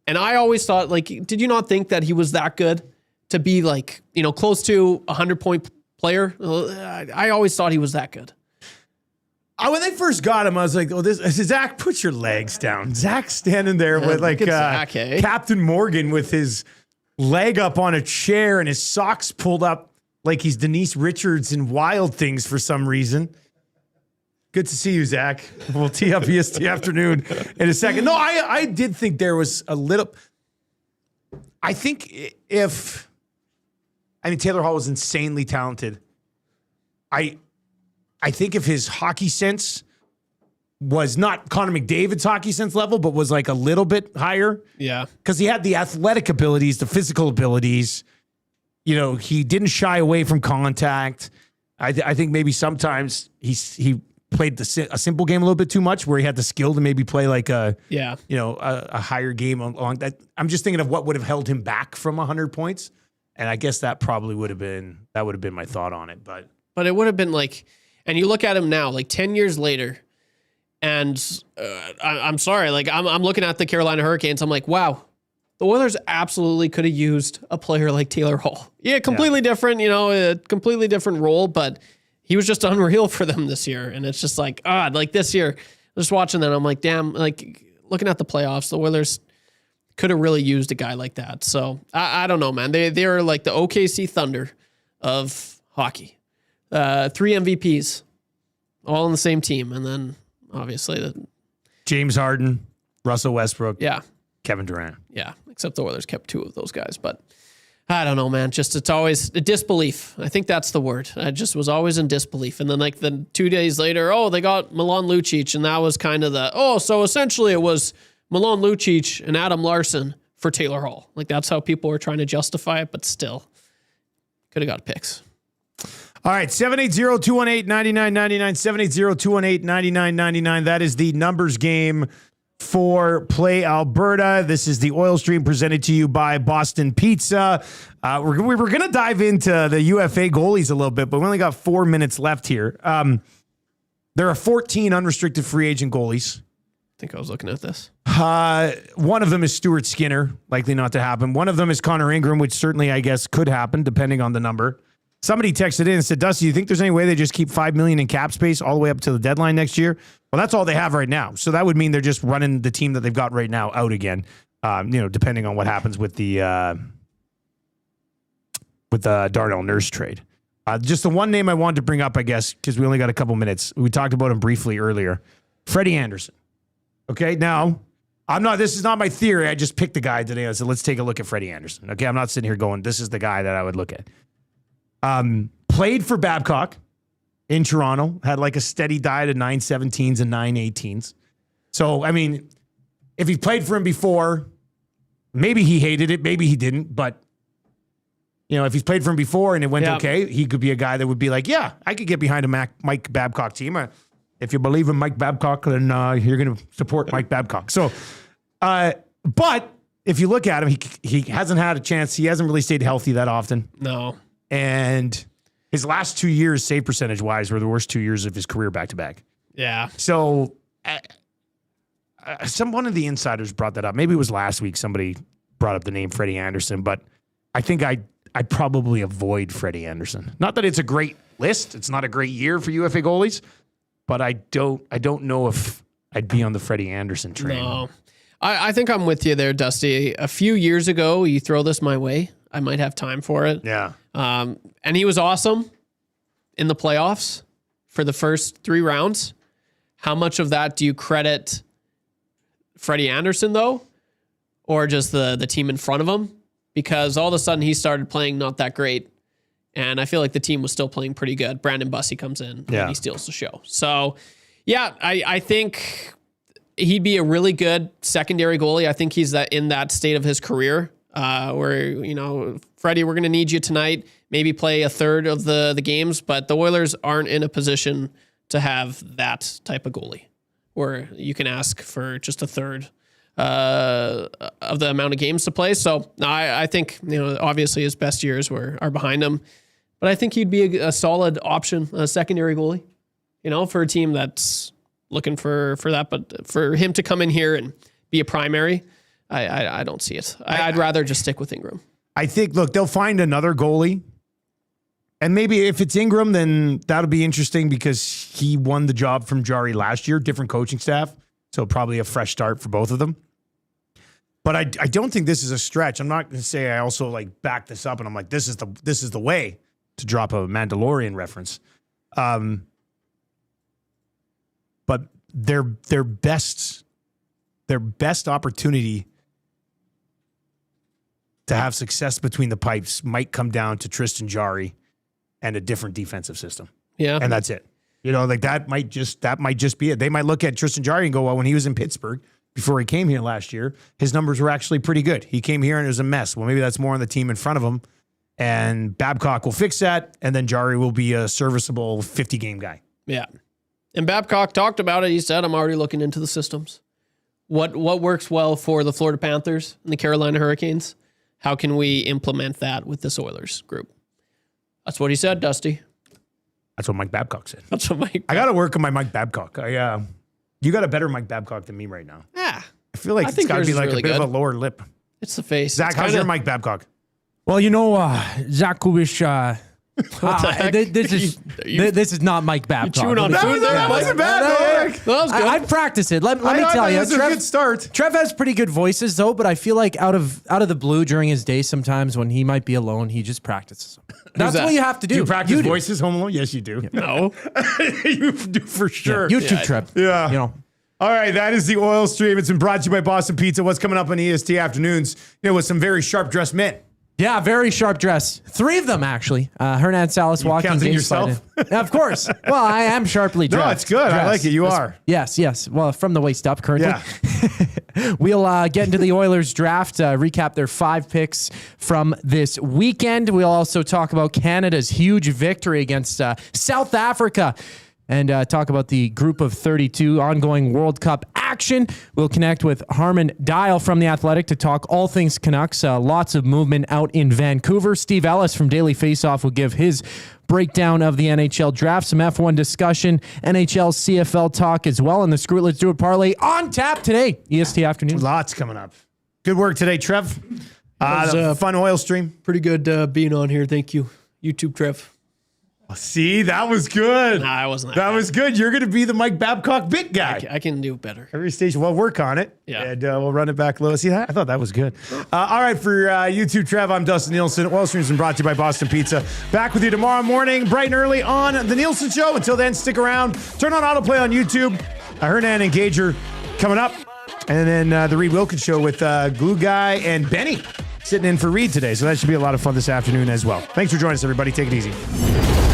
And I always thought, like, did you not think that he was that good to be, like, you know, close to a 100-point player? I always thought he was that good. When they first got him, I was like, "Oh, this Zach, put your legs down." Zach's standing there with like Zach, hey? Captain Morgan with his leg up on a chair and his socks pulled up like he's Denise Richards in Wild Things for some reason. Good to see you, Zach. We'll tee up EST afternoon in a second. No, I did think there was a little. I think Taylor Hall was insanely talented. I think if his hockey sense was not Connor McDavid's hockey sense level, but was like a little bit higher. Yeah. Because he had the athletic abilities, the physical abilities. You know, he didn't shy away from contact. I think maybe sometimes he played a simple game a little bit too much where he had the skill to maybe play like a higher game along that. I'm just thinking of what would have held him back from 100 points. And I guess that probably would have been my thought on it. But it would have been like, and you look at him now, like 10 years later, and I'm sorry, like I'm looking at the Carolina Hurricanes. I'm like, wow, the Oilers absolutely could have used a player like Taylor Hall. Yeah, completely different, you know, a completely different role, but he was just unreal for them this year. And it's just like, like this year, just watching that, I'm like, damn, like looking at the playoffs, the Oilers could have really used a guy like that. So I don't know, man. They are like the OKC Thunder of hockey. 3 MVPs, all on the same team, and then obviously James Harden, Russell Westbrook, Kevin Durant. Yeah, except the Oilers kept 2 of those guys, but I don't know, man. Just it's always a disbelief. I think that's the word. I just was always in disbelief, and then like the 2 days later, they got Milan Lucic, and that was kind of so essentially it was Milan Lucic and Adam Larsson for Taylor Hall. Like that's how people were trying to justify it, but still could have got picks. All right, 780-218-9999, 780-218-9999. That is the numbers game for Play Alberta. This is the Oil Stream presented to you by Boston Pizza. We were going to dive into the UFA goalies a little bit, but we only got 4 minutes left here. There are 14 unrestricted free agent goalies. I think I was looking at this. One of them is Stuart Skinner, likely not to happen. One of them is Connor Ingram, which certainly, I guess, could happen depending on the number. Somebody texted in and said, Dusty, do you think there's any way they just keep $5 million in cap space all the way up to the deadline next year? Well, that's all they have right now. So that would mean they're just running the team that they've got right now out again, depending on what happens with the Darnell Nurse trade. Just the one name I wanted to bring up, I guess, because we only got a couple minutes. We talked about him briefly earlier. Freddie Anderson. Okay, now, this is not my theory. I just picked the guy today. I said, let's take a look at Freddie Anderson. Okay, I'm not sitting here going, this is the guy that I would look at. Played for Babcock in Toronto, had like a steady diet of 917s and 918s. So, I mean, if he played for him before, maybe he hated it, maybe he didn't. But, if he's played for him before and it went okay, he could be a guy that would be like, yeah, I could get behind a Mike Babcock team. If you believe in Mike Babcock, then you're going to support Mike Babcock. So, but if you look at him, he hasn't had a chance. He hasn't really stayed healthy that often. No. And his last 2 years, save percentage wise, were the worst 2 years of his career back to back. Yeah. So, one of the insiders brought that up. Maybe it was last week. Somebody brought up the name Freddie Anderson, but I think I'd probably avoid Freddie Anderson. Not that it's a great list. It's not a great year for UFA goalies, but I don't know if I'd be on the Freddie Anderson train. No. I think I'm with you there, Dusty. A few years ago, you throw this my way, I might have time for it. Yeah. And he was awesome in the playoffs for the first 3 rounds. How much of that do you credit Freddie Anderson, though, or just the team in front of him? Because all of a sudden he started playing not that great, and I feel like the team was still playing pretty good. Brandon Bussey comes in and he steals the show. So, yeah, I think he'd be a really good secondary goalie. I think he's in that state of his career where, Freddie, we're going to need you tonight. Maybe play a third of the games, but the Oilers aren't in a position to have that type of goalie where you can ask for just a third of the amount of games to play. So I think, obviously his best years are behind him, but I think he'd be a solid option, a secondary goalie, for a team that's looking for that. But for him to come in here and be a primary, I don't see it. I'd rather just stick with Ingram. I think, look, they'll find another goalie. And maybe if it's Ingram, then that'll be interesting because he won the job from Jari last year, different coaching staff. So probably a fresh start for both of them. But I don't think this is a stretch. I'm not going to say I also back this up and I'm like, this is the way, to drop a Mandalorian reference. But their best opportunity to have success between the pipes might come down to Tristan Jarry and a different defensive system. Yeah. And that's it. That might just be it. They might look at Tristan Jarry and go, well, when he was in Pittsburgh, before he came here last year, his numbers were actually pretty good. He came here and it was a mess. Well, maybe that's more on the team in front of him. And Babcock will fix that. And then Jarry will be a serviceable 50-game guy. Yeah. And Babcock talked about it. He said, I'm already looking into the systems. What works well for the Florida Panthers and the Carolina Hurricanes? How can we implement that with this Oilers group? That's what he said, Dusty. That's what Mike Babcock said. That's what Mike. I got to work on my Mike Babcock. You got a better Mike Babcock than me right now. Yeah. I feel like it's got to be like really a bit of a lower lip. It's the face. Zach, how's your Mike Babcock? Well, Zach Kubish, this is not Mike Babcock. Chewing on food there? That wasn't bad. That was good. I've practiced it. Let me tell you, That's a good start. Trev has pretty good voices though, but I feel like out of the blue during his day, sometimes when he might be alone, he just practices. That's what you have to do. Do you practice voices, Home Alone? Yes, you do. Yeah. No. You do for sure. Yeah. YouTube Trev. Yeah. All right, that is the Oil Stream. It's been brought to you by Boston Pizza. What's coming up on EST afternoons? With some very sharp dressed men. Yeah, very sharp dress. 3 of them, actually. Hernan Salas walking. Counting Dave yourself? Slyden. Of course. Well, I am sharply dressed. No, it's good. I like it. You are. Yes. Well, from the waist up currently. Yeah. We'll get into the Oilers draft, recap their 5 picks from this weekend. We'll also talk about Canada's huge victory against South Africa and talk about the group of 32 ongoing World Cup action. We'll connect with Harman Dial from The Athletic to talk all things Canucks. Lots of movement out in Vancouver. Steve Ellis from Daily Faceoff will give his breakdown of the NHL draft, some F1 discussion, NHL, CFL talk as well, and the Screw It, Let's Do It parlay on tap today, EST afternoon. Lots coming up. Good work today, Trev. The fun oil stream. Pretty good being on here. Thank you, YouTube Trev. See, that was good. Nah, I wasn't. That was good. You're going to be the Mike Babcock bit guy. I can do better. Every station, we'll work on it. Yeah. And we'll run it back low. See that? I thought that was good. All right, for YouTube Trev, I'm Dustin Nielson. Oil Stream's been brought to you by Boston Pizza. Back with you tomorrow morning, bright and early on The Nielson Show. Until then, stick around. Turn on autoplay on YouTube. Hernan and Gager coming up. And then the Reed Wilkins Show with Glue Guy and Benny sitting in for Reed today. So that should be a lot of fun this afternoon as well. Thanks for joining us, everybody. Take it easy.